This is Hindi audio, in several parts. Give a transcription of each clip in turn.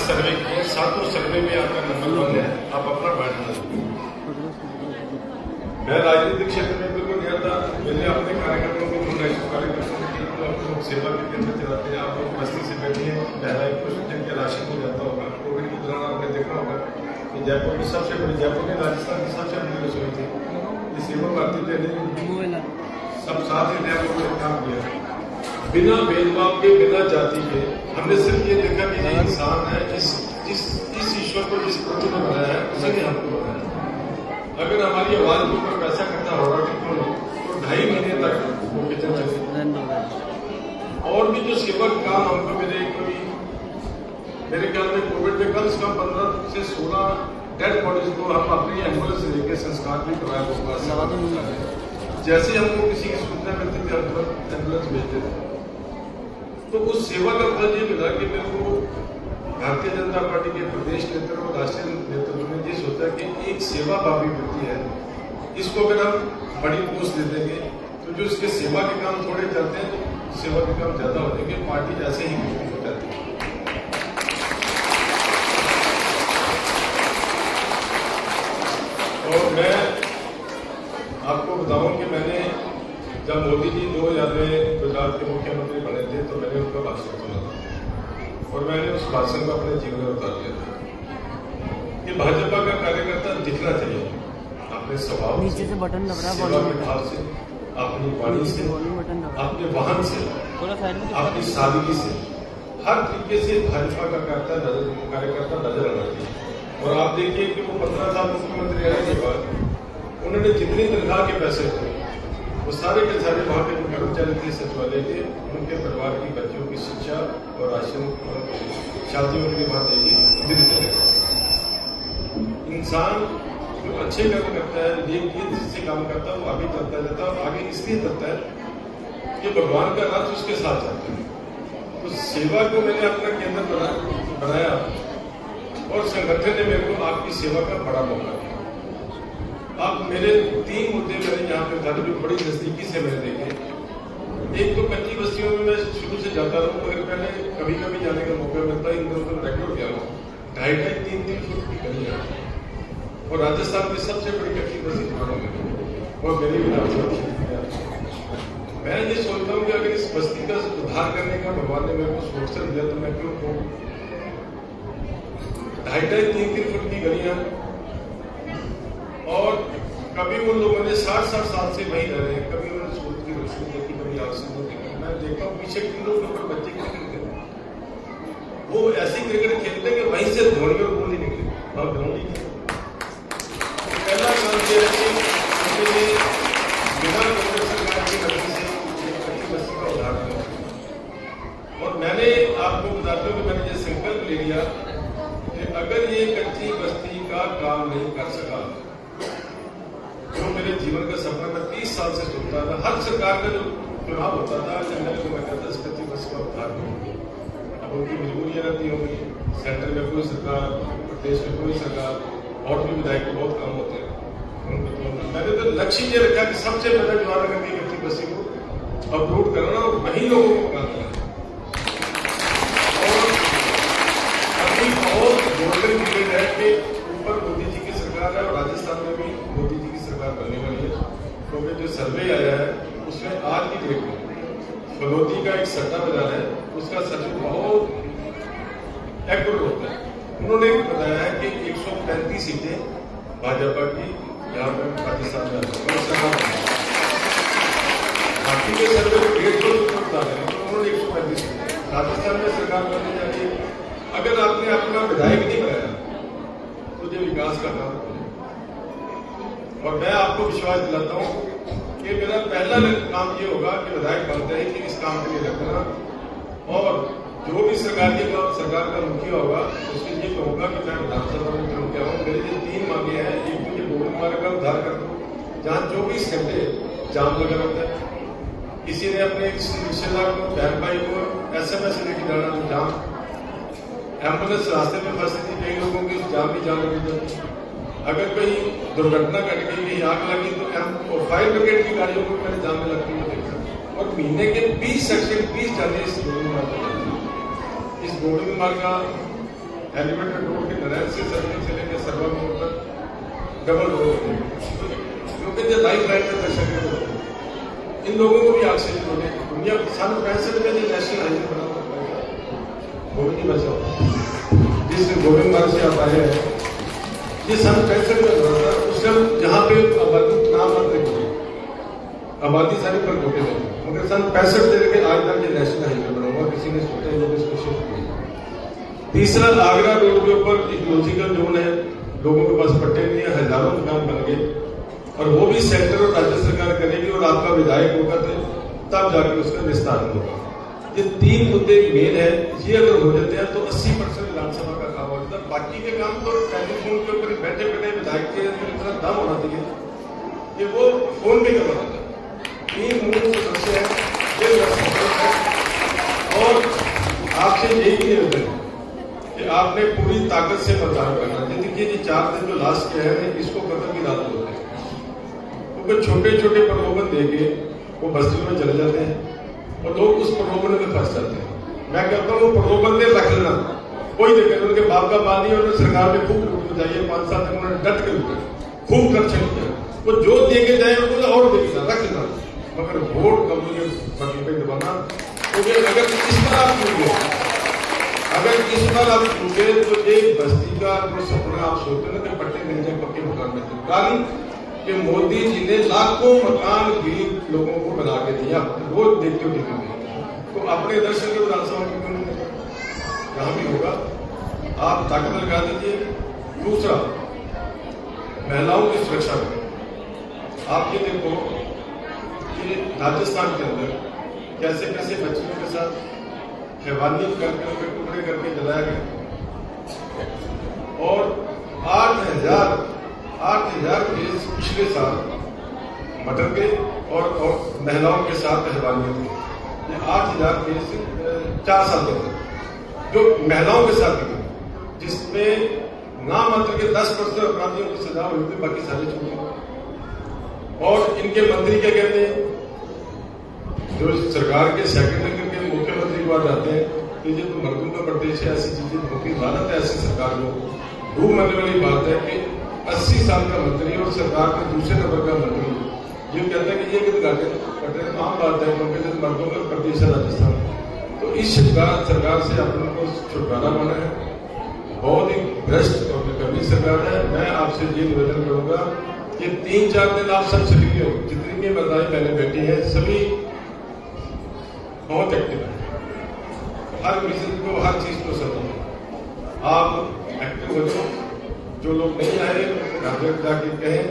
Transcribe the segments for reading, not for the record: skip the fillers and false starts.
सर्वे किए, सातों सर्वे में आपका नंबर 1 है, आप अपना बैठना। मैं राजनीतिक क्षेत्र में बिल्कुल गया था, मैंने अपने कार्यकर्ताओं को कार्यकर्ताओं की आप लोग सेवा के केंद्र चलाते हैं, आप लोग बस्ती से बैठिए, पहला एक जिनके राशन हो जाता होगा। कोविड के दौरान आपने देखा होगा कि जयपुर की सबसे बड़ी, जयपुर में राजस्थान की सबसे बड़ी रसोई थी, ये सेवा भारती थे, सब साथ ही थे, लोगों ने काम किया बिना भेदभाव के, बिना जाति के। हमने सिर्फ ये देखा कि ये इंसान है, इस ईश्वर को जिस पृथ्वी में बनाया है उसी ने हमको बनाया। अगर हमारी आवाज के ऊपर वैसा करता होगा तो 2.5 महीने तक वो किचन चले। और भी जो सेवा का काम हमको मेरे ख्याल में कोविड में कम से कम 15 से 16 डेड बॉडीज को हम अपनी एम्बुलेंस से लेकर संस्कार भी करवाया होगा। जैसे हमको किसी की सूचना मिलती थी एम्बुलेंस भेजते थे। तो उस सेवा का फल ये मिला कि मेरे को भारतीय जनता पार्टी के प्रदेश नेतृत्व और राष्ट्रीय नेतृत्व में ये सोचा कि एक सेवा भावी व्यक्ति है, इसको अगर हम बड़ी पोस्ट दे देंगे तो जो इसके सेवा के काम थोड़े चलते हैं तो सेवा के काम ज्यादा हो जाएंगे, पार्टी ऐसे ही विकसित हो जाती है। और मैं आपको बताऊं कि मैंने जब मोदी जी 2000 में गुजरात के मुख्यमंत्री बने थे तो मैंने उनका भाषण सुना था और मैंने उस भाषण को अपने जीवन में उतार लिया था कि भाजपा का कार्यकर्ता दिखना चाहिए अपने स्वभाव से, सेवा के भाव से, अपनी वाणी से, अपने वाहन से, अपनी सादगी से, हर तरीके से भाजपा का कार्यकर्ता नजर आना चाहिए। और आप देखिए कि वो 15 साल मुख्यमंत्री रहने के बाद उन्होंने जितनी तनख्वाह के पैसे थे वो सारे के सारे वहां के कर्मचारी थे, सचिवालय के, उनके परिवार की बच्चों की शिक्षा और राशन और शादी उनके वहां देगी दिन चलेगा। इंसान जो अच्छे कर्म करता है, नेक जिससे काम करता है, वो आगे चलता जाता है। और आगे इसलिए चलता है कि भगवान का रथ उसके साथ चलता है। तो सेवा को मैंने अपना केंद्र बनाया और संगठन ने मेरे को आपकी सेवा का बड़ा मौका दिया। अब मेरे 3 मुद्दे मैंने यहाँ पे उठाने जो बड़ी नजदीकी से मैंने देखे। एक तो कच्ची बस्तियों में मैं शुरू से जाता रहूँ, मगर मैंने कभी कभी जाने का मौका मिलता है, इन दोनों को रेकॉर्ड किया हूँ। 2.5-3 फुट की गलियां और राजस्थान की सबसे बड़ी कच्ची बस्ती और मेरी मैं ये सोचता हूँ कि अगर इस बस्ती का सुधार करने का भगवान ने मेरे को सोच दिया तो मैं क्यों कहूँ। 2.5-3 फुट की गलियां और कभी उन लोगों ने 60 साल से वहीं रह रहे हैं, कभी उन्होंने सूरज की रोशनी देखी, कभी आसमान देखी। मैं देखता हूँ पीछे किलो के ऊपर बच्चे क्रिकेट खेलते हैं, वो ऐसी क्रिकेट खेलते हैं कि वहीं से धोनी और गोली निकले और धोनी पहला काम यह है कि बिना कांग्रेस सरकार की मदद से कच्ची बस्ती का उद्धार किया। और मैंने आपको बताते हुए मैंने ये संकल्प ले लिया कि अगर ये कच्ची बस्ती का काम नहीं कर सका, जो मेरे जीवन का सपना मैं 30 साल से सोचता था, हर सरकार का जो चुनाव होता था एमएलए को मैं कहता इस कच्ची बस्ती का उद्धार करूंगी। अब उनकी मजबूरियां रहती होंगी, सेंटर में कोई सरकार, प्रदेश में कोई सरकार, और भी विधायक के बहुत काम होते हैं। मैंने तो लक्ष्य ये रखा कि सबसे पहले जवाहर नगर की कच्ची बस्ती को अपलोड करना और वहीं लोगों को काम करना। और अभी बहुत गोल्डन पीरियड है कि ऊपर मोदी जी की सरकार है और राजस्थान में भी मोदी जी की सरकार बनने वाली है। क्योंकि जो सर्वे आया है उसमें आज की डेट में फलोदी का एक सट्टा बाजार है, उसका सचिव बहुत एक्यूरेट होता है। उन्होंने बताया है कि 135 सीटें भाजपा की यहाँ पर पाकिस्तान में बाकी के सर्वे 150 बता रहे हैं, तो उन्होंने 135 सीटें राजस्थान में सरकार बनने जा रही है। अगर आपने अपना विधायक नहीं बनाया तो जो विकास का काम है। और मैं आपको विश्वास दिलाता हूं कि मेरा पहला काम ये होगा कि विधायक बनते हैं कि इस काम के लिए रखना, और जो भी सरकार का मुखिया होगा उसके ये कहूंगा कि मैं विधानसभा में चुन के आऊँ। मेरी जो 3 मांगे हैं, एक तो ये गोविंद मार्ग का उद्धार कर दो जहाँ 24 घंटे जाम लगा रहता है। किसी ने अपने रिश्तेदार को, बहन भाई को SMS लेके जाना तो जाम, एम्बुलेंस रास्ते में फंसी थी, कई लोगों की जाम भी जान लगी जाती। अगर कोई दुर्घटना घट गई, कहीं आग लगी तो फायर ब्रिगेड की गाड़ियों को मैंने जाम में लगती हुई देखा। और महीने के 20 सेक्शन 20 जाने इस गोविंद मार्ग का एलिवेटेड रोड के नारायण से सर्किल से लेकर सर्वा मोड़ तक डबल रोड क्योंकि जो लाइफ लाइन का दर्शन करते इन लोगों को भी ऑक्सीजन होने दुनिया सन 65 में जो नेशनल हाईवे बना गोविंद बचाओ जिस गोविंद मार्ग से आप आए हैं ये सन 65 में बना था उस समय जहाँ पे आबादी नाम आबादी सारी पर होते थे मगर सन 65 से लेकर आज तक ये नेशनल हाईवे बना हुआ किसी ने सोचा लोग इसको शिफ्ट किया। तीसरा आगरा रोड के ऊपर इकोलॉजिकल जोन है लोगों के पास पट्टे नहीं है हजारों मकान बन गए और वो भी सेंटर और राज्य सरकार करेगी और आपका विधायक होगा तब जाके उसका निस्तारण होगा। ये 3 मुद्दे मेन है ये अगर हो जाते हैं तो 80% विधानसभा का काम हो जाता है। बाकी के काम तो टेलीफोन के ऊपर बैठे बैठे विधायक के अंदर इतना दम होना चाहिए कि वो फोन भी करवा देता है। 3 मूल समस्या है और आपसे यही निवेदन है कि आपने पूरी ताकत से मतदान करना है। देखिए ये 4 दिन जो लास्ट के हैं इसको खत्म की रात होते हैं क्योंकि छोटे छोटे प्रलोभन देके वो बस्ती में चले जाते हैं और लोग उस प्रलोभन में फंस जाते हैं। मैं कहता हूँ प्रलोभन दे रख लेना कोई देखे उनके बाप का बात नहीं और सरकार ने खूब लूट बजाइए 5 साल तक उन्होंने डट के लूटे खूब खर्च किया वो जो देके जाए उनको और देगा रख लेना मगर वोट कभी बटन पे दबाना क्योंकि अगर इस पर आप चूके तो एक बस्ती का जो सपना आप सोचते ना कि पट्टे मिल जाए पक्के मकान में कारण कि मोदी जी ने लाखों मकान गरीब लोगों को बना के दिया रोज देखते हो टीवी में तो अपने दर्शन के विधानसभा में क्यों नहीं जहां भी होगा आप ताकत लगा दीजिए। दूसरा महिलाओं की सुरक्षा में आप ये देखो कि राजस्थान के अंदर कैसे कैसे बच्चियों के साथ हैवानियत करके उनके टुकड़े करके जलाया गया और 8,000 केस पिछले साल मर्डर के और महिलाओं के साथ हैवानियत के ये 8,000 केस 4 साल के अंदर जो महिलाओं के साथ हुए जिसमें नाम मात्र के 10% अपराधियों की सजा हुई थी बाकी सारे छूटे और इनके मंत्री क्या कहते हैं जो सरकार के सेक्रेटरी के मुख्यमंत्री के पास जाते हैं कि ये तो मर्दों का प्रदेश है ऐसी चीजें होती लानत है ऐसी सरकार को डूब मरने वाली बात है कि 80 साल का मंत्री और सरकार के दूसरे नंबर का मंत्री ये कहता है कि ये कितने घाटे तो आम बात है क्योंकि मर्दों का प्रदेश है राजस्थान तो इस सरकार से अपने को छुटकारा पाना है बहुत ही भ्रष्ट और कमी सरकार है। मैं आपसे ये निवेदन करूंगा कि 3-4 दिन आप सब सक्रिय हो जितनी भी महिलाएं पहले बैठी है सभी बहुत एक्टिव है हर विषय को हर चीज को समझो आप एक्टिव हो जाओ जो लोग नहीं आए घर घर जाके कहें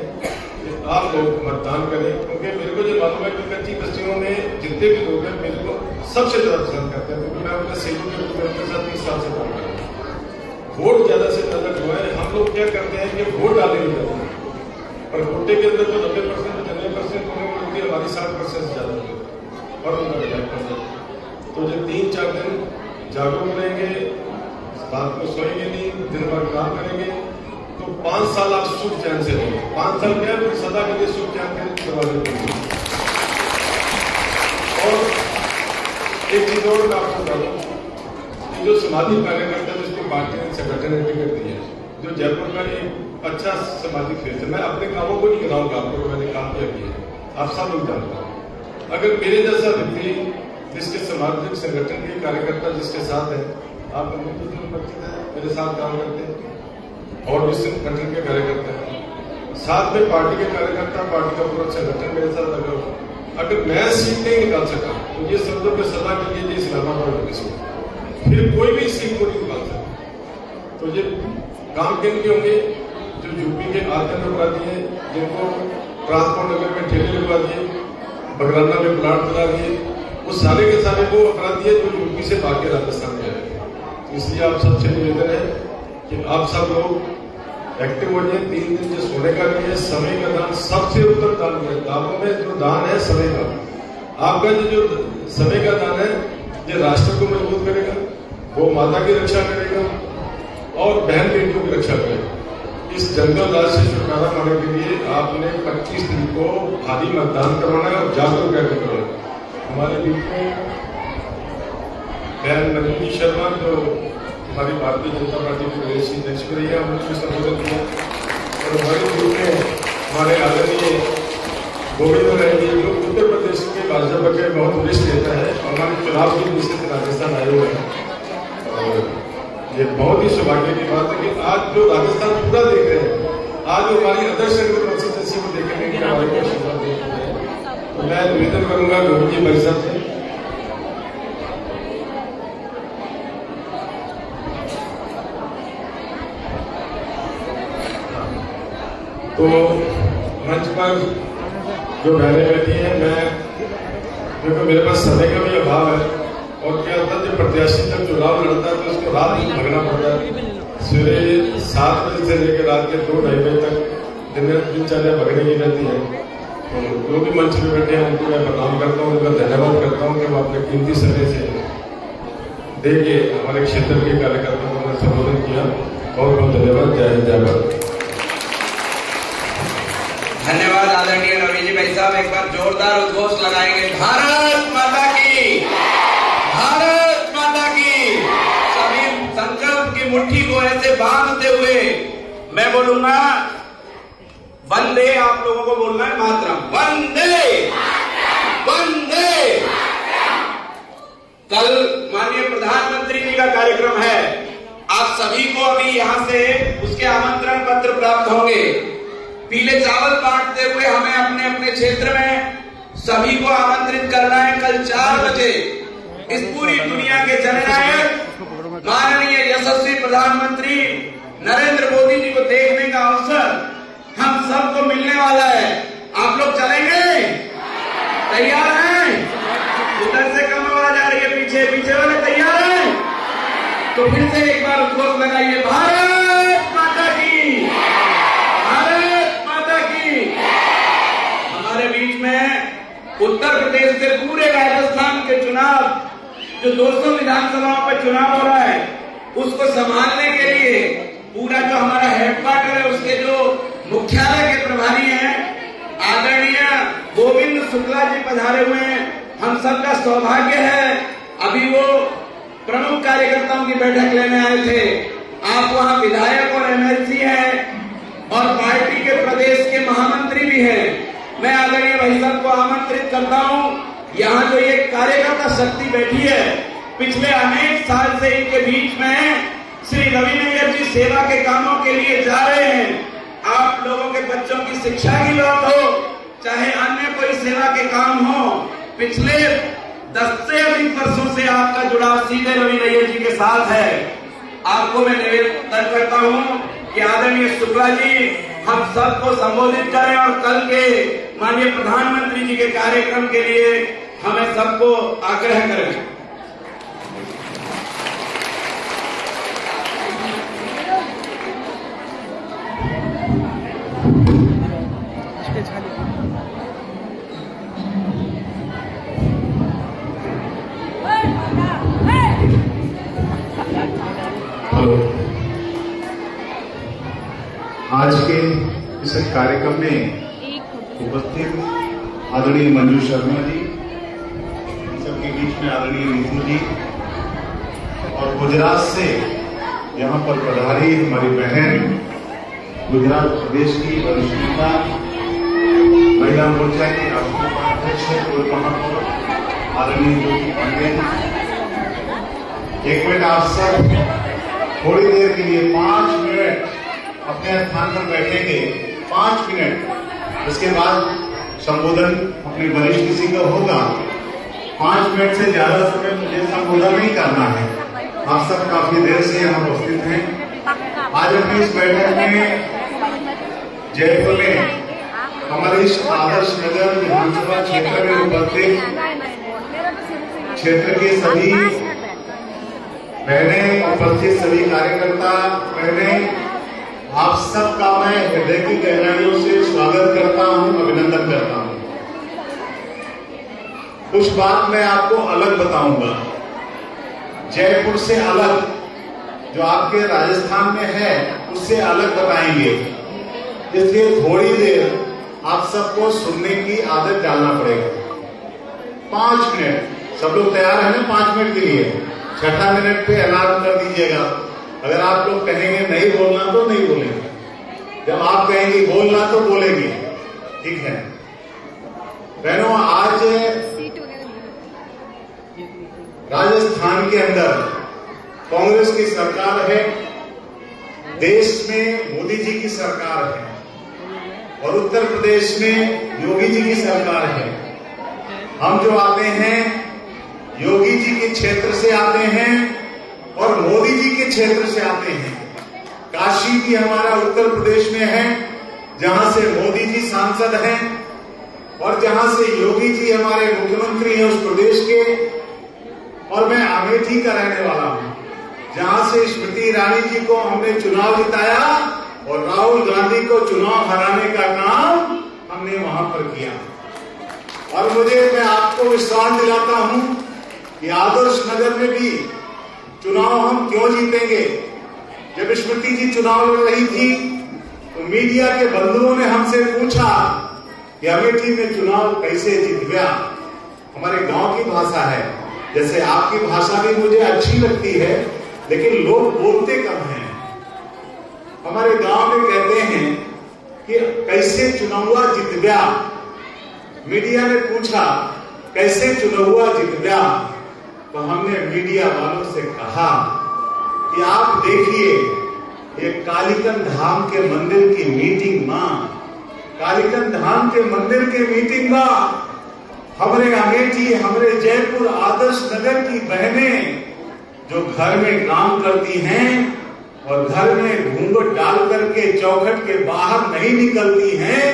कि आप लोग मतदान करें क्योंकि मेरे को जो मालूम है कि कच्ची बस्तियों में जितने भी लोग हैं मेरे को सबसे ज्यादा पसंद करते हैं क्योंकि मैं अपने सहयोग के रूप में उनके साथ 30 साल से काम कर रहा हूँ। वोट ज्यादा से ज्यादा जो है हम लोग क्या करते हैं कि वोट डालने नहीं जाते हैं पर वोटे के अंदर तो 90% 90% होती है हमारी 60% से ज्यादा और उनका विधायक कर जाते तो जो 3-4 दिन जागरूक रहेंगे रात को सोएंगे नहीं दिन भर काम करेंगे तो 5 साल आप सुख चैन से रहेंगे 5 साल क्या फिर सदा के लिए सुख चैन के दरवाजे खोलेंगे। और एक चीज और मैं आपको बता दूं जो समाजिक कार्यकर्ता जिसको पार्टी ने संगठन ने टिकट दी है जो जयपुर का एक अच्छा सामाजिक फेस है मैं अपने कामों को नहीं गिनाऊंगा आपको मैंने काम किया किया आप सब लोग जानते हैं अगर मेरे जैसा व्यक्ति जिसके सामाजिक संगठन के कार्यकर्ता जिसके साथ है आप मेरे साथ काम करते हैं और भी संगठन के कार्यकर्ता हैं साथ में पार्टी के कार्यकर्ता पार्टी का पूरा संगठन मेरे साथ लगा हुआ अगर मैं सीट नहीं निकाल सका तो ये समझो कि सदा के लिए ये इस्लामाबाद होगी फिर कोई भी सीट को नहीं निकाल सकता तो ये काम किन के होंगे जो यूपी के आतंक अपराधी हैं जिनको ट्रांसपोर्ट नगर में ठेले लगवा दिए बगराना में प्लाट बना दिए वो सारे के सारे वो अपराधी है जो यूपी से भाग के राजस्थान में आए इसलिए आप सबसे निवेदन है कि आप सब लोग एक्टिव हो जाए 3 दिन जो सोने का नहीं है समय का दान सबसे उत्तम दान है दानों में जो दान है समय का आपका जो समय का दान है ये राष्ट्र को मजबूत करेगा वो माता की रक्षा करेगा और बहन बेटियों की रक्षा करेगा। इस जंगल राज से छुटकारा पाने के लिए आपने 25 दिन को भारी मतदान करवाना है और जागरूक करके करवाना हमारे बीच में बहन नंदिनी शर्मा जो हमारी भारतीय जनता पार्टी की प्रदेश अध्यक्ष भी रही है, उन्होंने संबोधित किया। और हमारे ग्रुप में हमारे आदरणीय गोविंद राय जी जो उत्तर प्रदेश के भाजपा के बहुत वरिष्ठ नेता है, हमारे चुनाव की निश्चित राजस्थान आए हुए हैं। और ये बहुत ही सौभाग्य की बात है कि आज जो राजस्थान पूरा देख रहे हैं, आज हमारी अदर्श कॉन्स्टिट्यूंसी को देखने के हमारे को आशीर्वाद देख रहे हैं। तो मैं निवेदन करूंगा गोविंद जी भाई साहब से, तो मंच पर जो बहनें बैठी हैं, मैं क्योंकि मेरे पास समय का भी अभाव है और क्या होता है जब प्रत्याशी जब चुनाव लड़ता है तो उसको रात में भगना पड़ता है। सवेरे 7 बजे से लेकर रात के 2-2:30 बजे तक दिनचर्या भगने की रहती है। तो जो भी मंच पे बैठे हैं उनको मैं प्रणाम करता हूँ, उनका धन्यवाद करता हूँ कि वो अपने कीमती समय से देके हमारे क्षेत्र के कार्यकर्ताओं को संबोधन किया। बहुत बहुत धन्यवाद। जय हिंद, जय भारत। धन्यवाद आदरणीय रवि जी भाई साहब। एक बार जोरदार उद्घोष लगाएंगे, भारत माता की, भारत माता की। सभी संकल्प की मुट्ठी को ऐसे बांधते हुए मैं बोलूंगा वंदे, आप लोगों को बोलना है मातरम, वंदे वंदे। कल माननीय प्रधानमंत्री जी का कार्यक्रम है, आप सभी को अभी यहां से उसके आमंत्रण पत्र प्राप्त होंगे। पीले चावल बांटते हुए हमें अपने अपने क्षेत्र में सभी को आमंत्रित करना है। कल 4 बजे इस पूरी दुनिया के जननायक माननीय यशस्वी प्रधानमंत्री नरेंद्र मोदी जी को देखने का अवसर हम सबको मिलने वाला है। आप लोग चलेंगे? तैयार हैं? उधर से कम आवाज आ रही है, पीछे पीछे वाले तैयार हैं? तो फिर से एक बार उद्घोष लगाइए, भारत माता की, भारत माता की। हमारे बीच में उत्तर प्रदेश से पूरे राजस्थान के चुनाव, जो 200 विधानसभाओं पर चुनाव हो रहा है, उसको संभालने के लिए पूरा जो हमारा हेडक्वार्टर है उसके जो मुख्यालय के प्रभारी हैं आदरणीय गोविंद शुक्ला जी पधारे हुए हैं। हम सबका सौभाग्य है, अभी वो प्रमुख कार्यकर्ताओं की बैठक लेने आए थे। आप वहां विधायक और एमएलसी हैं और पार्टी के प्रदेश के महामंत्री भी हैं। मैं आदरणीय भाई साहब को आमंत्रित करता हूं, यहाँ जो ये कार्यकर्ता शक्ति बैठी है, पिछले अनेक साल से इनके बीच में श्री रवि नैयर जी सेवा के कामों के लिए जा रहे हैं। आप लोगों के बच्चों की शिक्षा की बात हो, चाहे अन्य कोई सेवा के काम हो, पिछले 10 से अधिक वर्षों से आपका जुड़ाव सीधे रवि नैयर जी के साथ है। आपको मैं निवेदन करता हूं कि आदरणीय शुक्ला जी हम सबको संबोधित करें और कल के माननीय प्रधानमंत्री जी के कार्यक्रम के लिए हमें सबको आग्रह करें। आज के इस कार्यक्रम में उपस्थित आदरणीय मंजू शर्मा जी, सबके बीच में आदरणीय नीतू जी, और गुजरात से यहाँ पर पधारी हमारी बहन, गुजरात प्रदेश की वरिष्ठ नेता, महिला मोर्चा की राष्ट्रीय उपाध्यक्ष पूर्व महापौर आदरणीय ज्योति पांडे। एक मिनट आप सब थोड़ी देर के लिए 5 मिनट अपने स्थान पर बैठेंगे, 5 मिनट। उसके बाद संबोधन अपने वरिष्ठ किसी का होगा। 5 मिनट से ज्यादा समय मुझे संबोधन नहीं करना है। आप सब काफी देर से यहाँ उपस्थित हैं। आज अपनी इस बैठक में जयपुर में हमारे इस आदर्श नगर विधानसभा क्षेत्र में उपस्थित क्षेत्र के सभी बहनें, उपस्थित सभी कार्यकर्ता बहनें, आप सबका मैं हृदय की गहराइयों से स्वागत करता हूं, अभिनंदन करता हूं। कुछ बात मैं आपको अलग बताऊंगा, जयपुर से अलग, जो आपके राजस्थान में है उससे अलग बताएंगे। इसलिए थोड़ी देर आप सबको सुनने की आदत डालना पड़ेगा। 5 मिनट, सब लोग तैयार है ना? 5 मिनट के लिए 6ठा मिनट पे ऐलान कर दीजिएगा। अगर आप लोग कहेंगे नहीं बोलना तो नहीं बोलेंगे, जब आप कहेंगे बोलना तो बोलेंगे। ठीक है बहनों, आज राजस्थान के अंदर कांग्रेस की सरकार है, देश में मोदी जी की सरकार है और उत्तर प्रदेश में योगी जी की सरकार है। हम जो आते हैं योगी जी के क्षेत्र से आते हैं और मोदी जी के क्षेत्र से आते हैं। काशी भी हमारा उत्तर प्रदेश में है, जहां से मोदी जी सांसद हैं और जहां से योगी जी हमारे मुख्यमंत्री हैं उस प्रदेश के। और मैं अमेठी का रहने वाला हूं, जहां से स्मृति ईरानी जी को हमने चुनाव जिताया और राहुल गांधी को चुनाव हराने का काम हमने वहां पर किया। और मैं आपको विश्वास दिलाता हूं कि आदर्श नगर में भी चुनाव हम क्यों जीतेंगे। जब स्मृति जी चुनाव लड़ रही थी तो मीडिया के बंधुओं ने हमसे पूछा कि अमेठी में चुनाव कैसे जीत गया। हमारे गांव की भाषा है, जैसे आपकी भाषा भी मुझे अच्छी लगती है, लेकिन लोग बोलते कम हैं। हमारे गांव में कहते हैं कि कैसे चुनावा जीत गया। मीडिया ने पूछा कैसे चुनावा जीत गया, तो हमने मीडिया वालों से कहा कि आप देखिए ये कालीकंद धाम के मंदिर की मीटिंग मां, कालीकंद धाम के मंदिर के मीटिंग मां हमारे अमेठी, हमारे जयपुर आदर्श नगर की बहनें जो घर में काम करती हैं और घर में घूंघट डाल करके चौखट के बाहर नहीं निकलती हैं,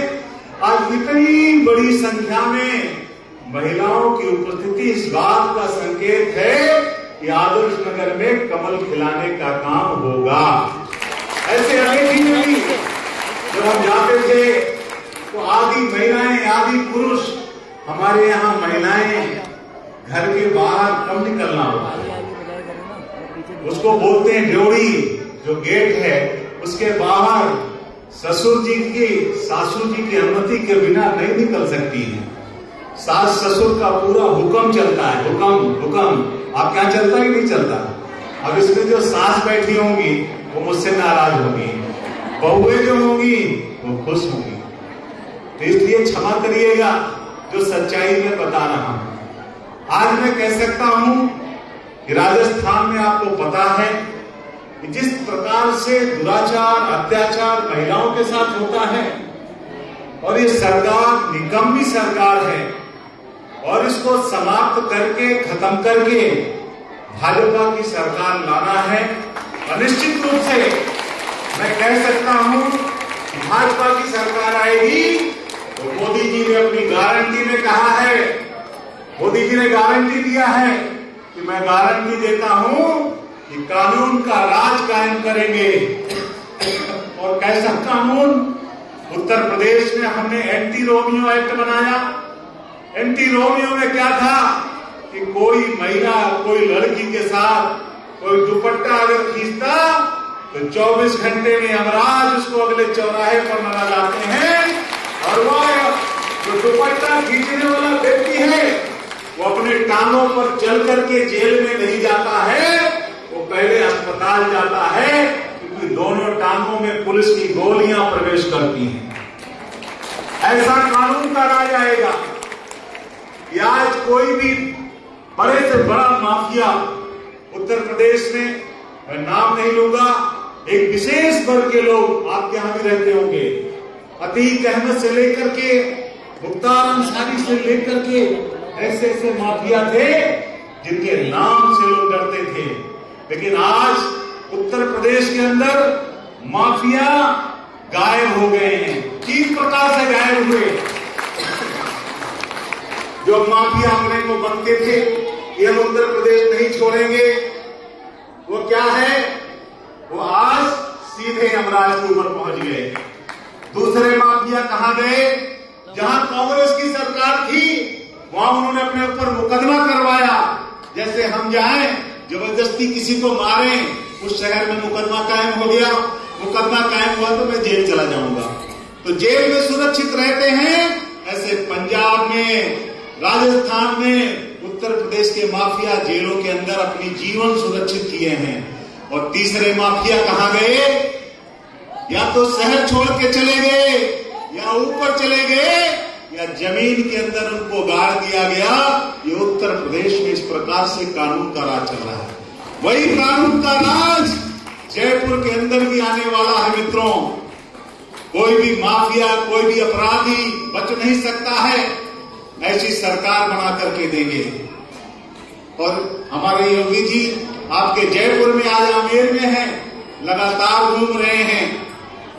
आज इतनी बड़ी संख्या में महिलाओं की उपस्थिति इस बात का संकेत है कि आदर्श नगर में कमल खिलाने का काम होगा। ऐसे अमेठी में भी जब हम जाते थे तो आधी महिलाएं आधी पुरुष, हमारे यहाँ महिलाएं घर के बाहर कम निकलना होता है, उसको बोलते हैं ड्योढ़ी, जो गेट है उसके बाहर ससुर जी की सासू जी की अनुमति के बिना नहीं निकल सकती है। सास ससुर का पूरा हुक्म चलता है, हुक्म आप क्या चलता ही नहीं चलता। अब इसमें जो सास बैठी होंगी वो मुझसे नाराज होंगी, बहुएं जो होंगी वो खुश होंगी। तो इसलिए क्षमा करिएगा जो सच्चाई में बता रहा हूं। आज मैं कह सकता हूं कि राजस्थान में आपको पता है कि जिस प्रकार से दुराचार अत्याचार महिलाओं के साथ होता है और ये सरकार निकम्मी सरकार है और इसको समाप्त करके खत्म करके भाजपा की सरकार लाना है। और निश्चित रूप से मैं कह सकता हूं कि भाजपा की सरकार आएगी तो मोदी जी ने अपनी गारंटी में कहा है, मोदी जी ने गारंटी दिया है कि मैं गारंटी देता हूं कि कानून का राज कायम करेंगे। और कैसा कानून? उत्तर प्रदेश में हमने एंटी रोमियो एक्ट बनाया। एंटी रोमियो में क्या था कि कोई महिला कोई लड़की के साथ कोई दुपट्टा अगर खींचता तो 24 घंटे में यमराज उसको अगले चौराहे पर मना जाते हैं और वह जो दुपट्टा खींचने वाला व्यक्ति है वो अपने टांगों पर चल करके जेल में नहीं जाता है, वो पहले अस्पताल जाता है, क्योंकि दोनों टांगों में पुलिस की गोलियां प्रवेश करती हैं। ऐसा कानून का राज आएगा कि आज कोई भी बड़े से बड़ा माफिया उत्तर प्रदेश में, मैं नाम नहीं लूंगा, एक विशेष वर्ग के लोग आपके यहां भी रहते होंगे, अतीक अहमद से लेकर के मुख्तार अंसारी से लेकर के ऐसे ऐसे माफिया थे जिनके नाम से लोग डरते थे। लेकिन आज उत्तर प्रदेश के अंदर माफिया गायब हो गए हैं। किस प्रकार से गायब हुए? जो माफिया अपने को बनते थे कि हम उत्तर प्रदेश नहीं छोड़ेंगे, वो क्या है? वो आज सीधे यमराज के ऊपर पहुंच गए। दूसरे माफिया कहां गए? जहां कांग्रेस की सरकार थी वहां उन्होंने अपने ऊपर मुकदमा करवाया। जैसे हम जाएं जबरदस्ती किसी को मारें, उस शहर में मुकदमा कायम हो गया, मुकदमा कायम हुआ तो मैं जेल चला जाऊंगा, तो जेल में सुरक्षित रहते हैं। ऐसे पंजाब में, राजस्थान में, उत्तर प्रदेश के माफिया जेलों के अंदर अपनी जीवन सुरक्षित किए हैं। और तीसरे माफिया कहां गए? या तो शहर छोड़ के चले गए, या ऊपर चले गए, या जमीन के अंदर उनको गाड़ दिया गया। ये उत्तर प्रदेश में इस प्रकार से कानून का राज चल रहा है। वही कानून का राज जयपुर के अंदर भी आने वाला है मित्रों। कोई भी माफिया, कोई भी अपराधी बच नहीं सकता है। ऐसी सरकार बना करके देंगे। और हमारे योगी जी आपके जयपुर में, आज आमेर में हैं, लगातार घूम रहे हैं।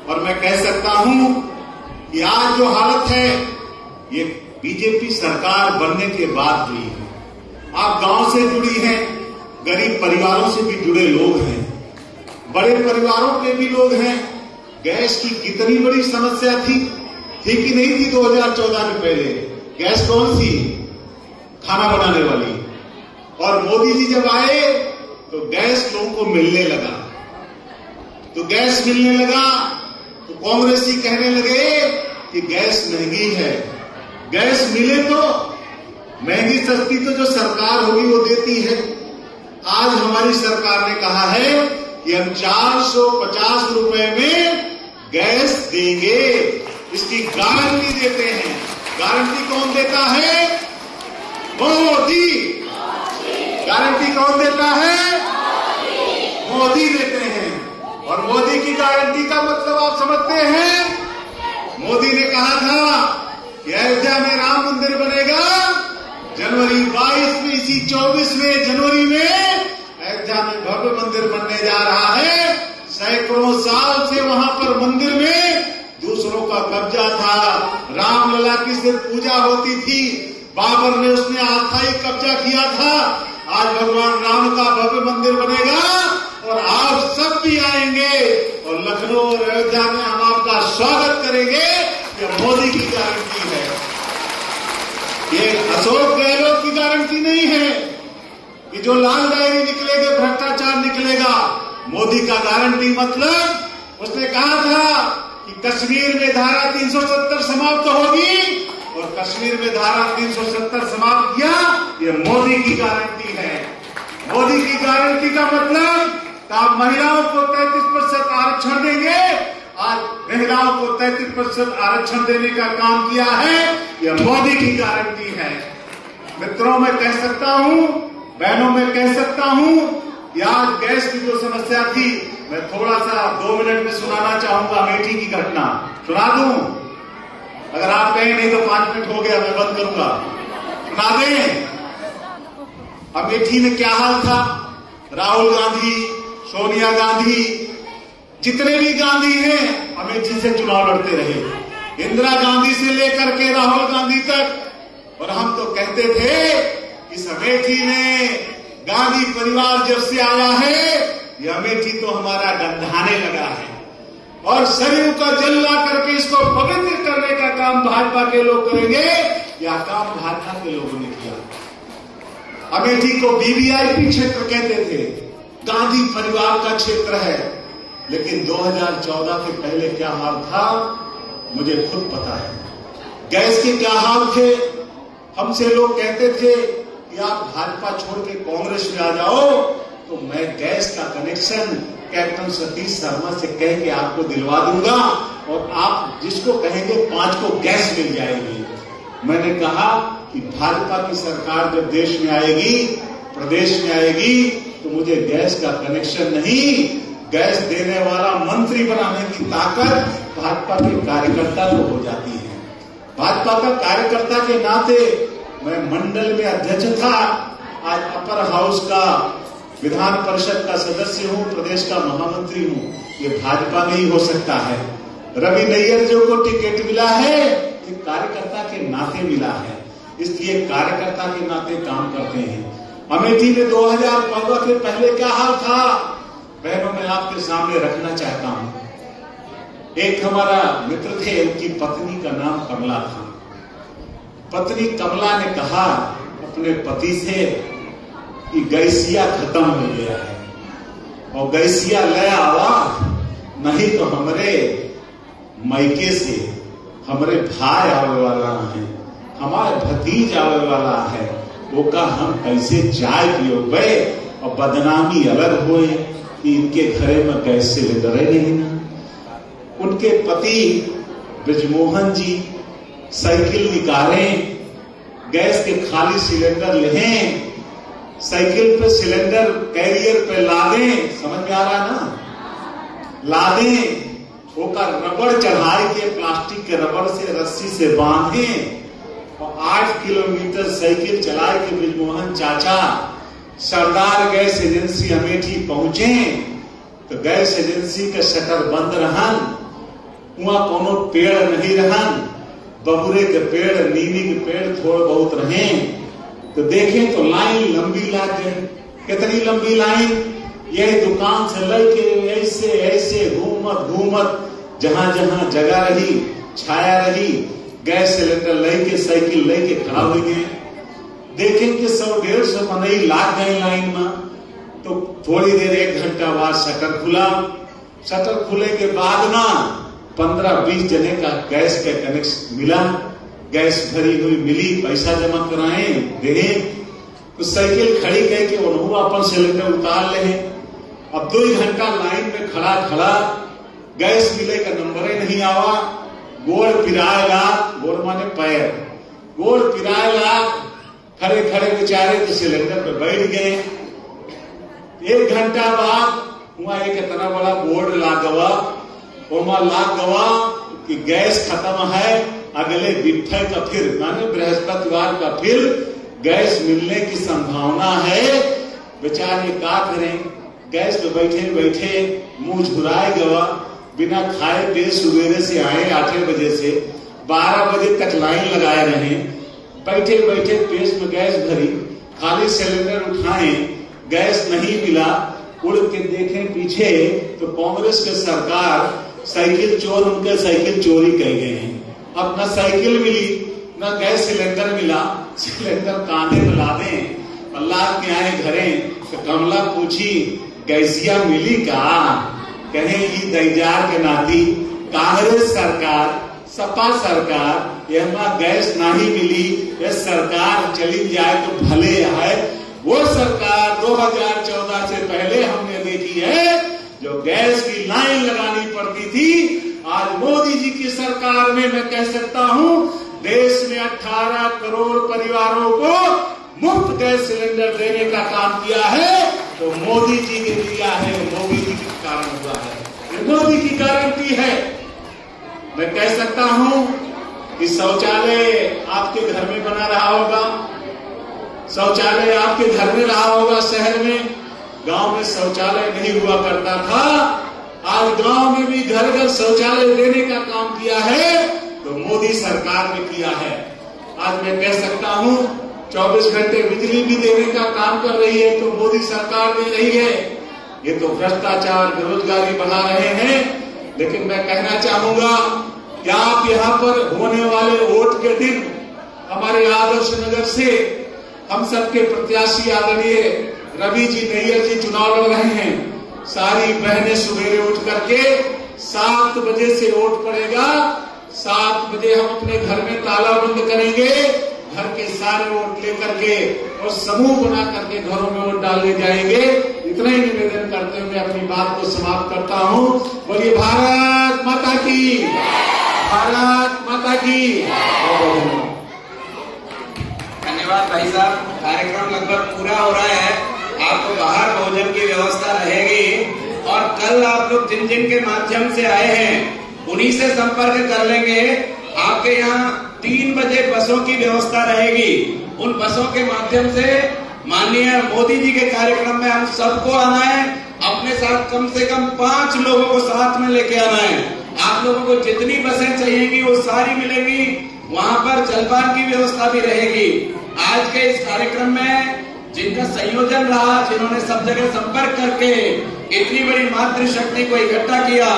और मैं कह सकता हूं कि आज जो हालत है ये बीजेपी सरकार बनने के बाद हुई है। आप गांव से जुड़ी हैं, गरीब परिवारों से भी जुड़े लोग हैं, बड़े परिवारों के भी लोग हैं। गैस की कितनी बड़ी समस्या थी कि नहीं थी 2014 में? पहले गैस कौन सी? खाना बनाने वाली। और मोदी जी जब आए तो गैस लोगों को मिलने लगा। तो गैस मिलने लगा तो कांग्रेसी कहने लगे कि गैस महंगी है। गैस मिले तो महंगी सस्ती तो जो सरकार होगी वो देती है। आज हमारी सरकार ने कहा है कि हम 450 रुपए में गैस देंगे। इसकी गारंटी देते हैं। गारंटी कौन देता है? मोदी। गारंटी कौन देता है? मोदी देते हैं। और मोदी की गारंटी का मतलब आप समझते हैं? मोदी ने कहा था कि अयोध्या में राम मंदिर बनेगा। जनवरी 22 में, इसी 24वें जनवरी में अयोध्या में भव्य मंदिर बनने जा रहा है। सैकड़ों साल से वहां पर मंदिर में दूसरों का कब्जा था। रामलला की सिर्फ पूजा होती थी। बाबर ने उसने अस्थायी कब्जा किया था। आज भगवान राम का भव्य मंदिर बनेगा और आप सब भी आएंगे और लखनऊ और अयोध्या में हम आपका स्वागत करेंगे। यह मोदी की गारंटी है। ये अशोक गहलोत की गारंटी नहीं है कि जो लाल डायरी निकलेगा भ्रष्टाचार निकलेगा। मोदी का गारंटी मतलब उसने कहा था कि कश्मीर में धारा 370 समाप्त होगी और कश्मीर में धारा 370 समाप्त किया। ये मोदी की गारंटी है। मोदी की गारंटी का मतलब आप महिलाओं को 33% आरक्षण देंगे। आज महिलाओं को 33% आरक्षण देने का काम किया है। यह मोदी की गारंटी है। मित्रों मैं कह सकता हूं, बहनों मैं कह सकता हूं कि आज गैस की जो समस्या थी, मैं थोड़ा सा 2 मिनट में सुनाना चाहूंगा अमेठी की घटना। सुना दूं? अगर आप कहें नहीं तो 5 मिनट हो गया, मैं बंद करूंगा। सुना दें? अमेठी में क्या हाल था? राहुल गांधी, सोनिया गांधी, जितने भी गांधी हैं अमेठी से चुनाव लड़ते रहे। इंदिरा गांधी से लेकर के राहुल गांधी तक। और हम तो कहते थे इस अमेठी में गांधी परिवार जब से आया है, ये अमेठी तो हमारा गंधाने लगा है। और सरयू का जल ला करके इसको पवित्र करने का काम भाजपा के लोग करेंगे। यह काम भाजपा के लोगों ने किया। अमेठी को बीबीआईपी क्षेत्र कहते थे, गांधी परिवार का क्षेत्र है। लेकिन 2014 के पहले क्या हाल था मुझे खुद पता है। गैस के क्या हाल थे? हमसे लोग कहते थे कि आप भाजपा छोड़ के कांग्रेस में आ जाओ तो मैं गैस का कनेक्शन कैप्टन सतीश शर्मा से कह के आपको दिलवा दूंगा और आप जिसको कहेंगे 5 को गैस मिल जाएगी। मैंने कहा कि भाजपा की सरकार जब देश में आएगी, प्रदेश में आएगी, तो मुझे गैस का कनेक्शन नहीं, गैस देने वाला मंत्री बनाने की ताकत भाजपा के कार्यकर्ता को हो जाती है। भाजपा का कार्यकर्ता के नाते मैं मंडल में अध्यक्ष था, आज अपर हाउस का विधान परिषद का सदस्य हूं, प्रदेश का महामंत्री हूं। ये भाजपा में ही हो सकता है। रवि नैयर जो को टिकट मिला है ये कार्यकर्ता के नाते मिला है, इसलिए कार्यकर्ता के नाते काम करते हैं। अमेठी में 2014 के पहले क्या हाल था बहनों मैं आपके सामने रखना चाहता हूं। एक हमारा मित्र थे, उनकी पत्नी का नाम कमला था। पत्नी कमला ने कहा अपने पति से कि गैसिया खत्म हो गया है और गैसिया ले आवा, नहीं तो हमरे मायके से हमरे भाई आवे वाला है, हमारे भतीज आवे वाला है। वो का हम कैसे चाय पियो गए और बदनामी अलग हुए। कि इनके घरे में गैस सिलेंडर है नहीं ना। उनके पति ब्रजमोहन जी साइकिल निकालें, गैस के खाली सिलेंडर लें, साइकिल पे सिलेंडर कैरियर पे लादें, समझ में आ रहा है ना, लादें, ओका रबड़ चढ़ाई के प्लास्टिक के रबड़ से रस्सी से बांधें और 8 किलोमीटर साइकिल चलाए के ब्रजमोहन चाचा सरदार गैस एजेंसी अमेठी पहुंचे तो गैस एजेंसी का शटर बंद रहन, वहां कोनो पेड़ नहीं रहन, बबूरे के पेड़, नीमी के पेड़ थोड़े बहुत रहे तो देखें तो लाइन लंबी लग गई। कितनी लंबी लाइन, यही दुकान से लेके ऐसे ऐसे घूमत जहां जहां जगह रही, छाया रही, गैस सिलेंडर लेके साइकिल लेके खड़ा हो गए। देखें कि 100-150 मनई लाग गए लाइन में। तो थोड़ी देर 1 घंटा बाद शटर खुला। शटर खुले के बाद ना 15-20 जने का गैस का कनेक्शन मिला, गैस भरी हुई मिली, पैसा जमा कराए दे, तो साइकिल खड़ी करके उन्होंने अपन सिलेंडर उतार ले। अब 2 घंटा लाइन में खड़ा गैस मिले का नंबर ही नहीं आवा। गोड़ पिराएगा, गोड़ माने पैर, गोड़ पिराएगा, खड़े खड़े बेचारे तो सिलेंडर पे बैठ गए। 1 घंटा बाद वहां एक इतना बड़ा बोर्ड लागवा, ओमा लागवा कि गैस खत्म है, अगले बिट्ठे का फिर माने बृहस्पतिवार का फिर गैस मिलने की संभावना है। बेचारे क्या करें, गैस पे बैठे बैठे मुंह झुराए गवा, बिना खाए पिए सवेरे से आए 8 बजे से 12 बजे तक लाइन लगाए रहे, बैठे बैठे पेट में गैस भरी, खाली सिलेंडर उठाए, गैस नहीं मिला। उड़ के देखें पीछे तो कांग्रेस के सरकार साइकिल चोर उनके साइकिल चोरी कर गए हैं। अब न साइकिल मिली न गैस सिलेंडर मिला, सिलेंडर कांधे में लादे अल्लाह के आए घरे तो कमला पूछी गैसिया मिली का, कहे ये दैजार के नाती कांग्रेस सरकार सपा सरकार यहाँ गैस नहीं मिली, ये सरकार चली जाए तो भले है। वो सरकार 2014 से पहले हमने देखी है जो गैस की लाइन लगानी पड़ती थी। आज मोदी जी की सरकार में मैं कह सकता हूँ देश में 18 करोड़ परिवारों को मुफ्त गैस सिलेंडर देने का काम किया है तो मोदी जी ने दिया है, मोदी जी के कारण हुआ है, ये मोदी की गारंटी है। मैं कह सकता हूँ कि शौचालय आपके घर में बना रहा होगा, शौचालय आपके घर में रहा होगा, शहर में, गांव में शौचालय नहीं हुआ करता था। आज गांव में भी घर घर शौचालय देने का काम किया है तो मोदी सरकार ने किया है। आज मैं कह सकता हूँ 24 घंटे बिजली भी देने का काम कर रही है तो मोदी सरकार दे रही है। ये तो भ्रष्टाचार बेरोजगारी बढ़ा रहे हैं। लेकिन मैं कहना चाहूंगा कि आप यहाँ पर होने वाले वोट के दिन हमारे आदर्श नगर से हम सबके प्रत्याशी आदरणीय रवि जी नैयर जी चुनाव लड़ रहे हैं। सारी बहनें सवेरे उठ करके 7 बजे से वोट पड़ेगा, 7 बजे हम अपने घर में ताला बंद करेंगे, घर के सारे वोट लेकर के और समूह बना करके घरों में वोट डालने जाएंगे। इतना ही निवेदन करते हुए मैं अपनी बात को समाप्त करता हूँ। बोलिए भारत माता की, भारत माता की। धन्यवाद भाई साहब। कार्यक्रम लगभग पूरा हो रहा है। आपको बाहर भोजन की व्यवस्था रहेगी और कल आप लोग जिन जिन के माध्यम से आए हैं उन्हीं से संपर्क कर लेंगे। आपके यहाँ 3 बजे बसों की व्यवस्था रहेगी। उन बसों के माध्यम से माननीय मोदी जी के कार्यक्रम में हम सबको आना है। अपने साथ कम से कम 5 लोगों को साथ में लेके आना है। आप लोगों को जितनी बसें चाहिएगी वो सारी मिलेंगी। वहां पर जलपान की व्यवस्था भी रहेगी। आज के इस कार्यक्रम में जिनका संयोजन रहा, जिन्होंने सब जगह संपर्क करके इतनी बड़ी मातृशक्ति को इकट्ठा किया,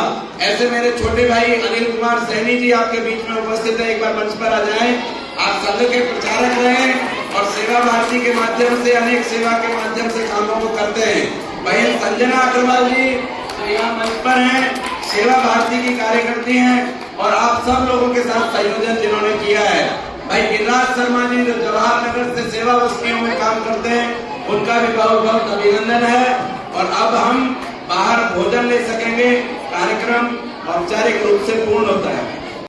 ऐसे मेरे छोटे भाई अनिल कुमार सैनी जी आपके बीच में उपस्थित है। एक बार मंच पर आ जाएं। आप संघ के प्रचारक रहे और सेवा भारती के माध्यम से अनेक सेवा के माध्यम से कामों को करते हैं। बहन संजना अग्रवाल जी यहाँ मंच पर हैं, सेवा भारती की कार्यकर्ती हैं और आप सब लोगों के साथ संयोजन जिन्होंने किया है। भाई गिरिराज शर्मा जी जो जवाहर नगर से सेवा वस्तुओं में काम करते हैं, उनका भी बहुत बहुत अभिनंदन है। और अब हम बाहर भोजन ले सकेंगे। कार्यक्रम औपचारिक रूप से पूर्ण होता है।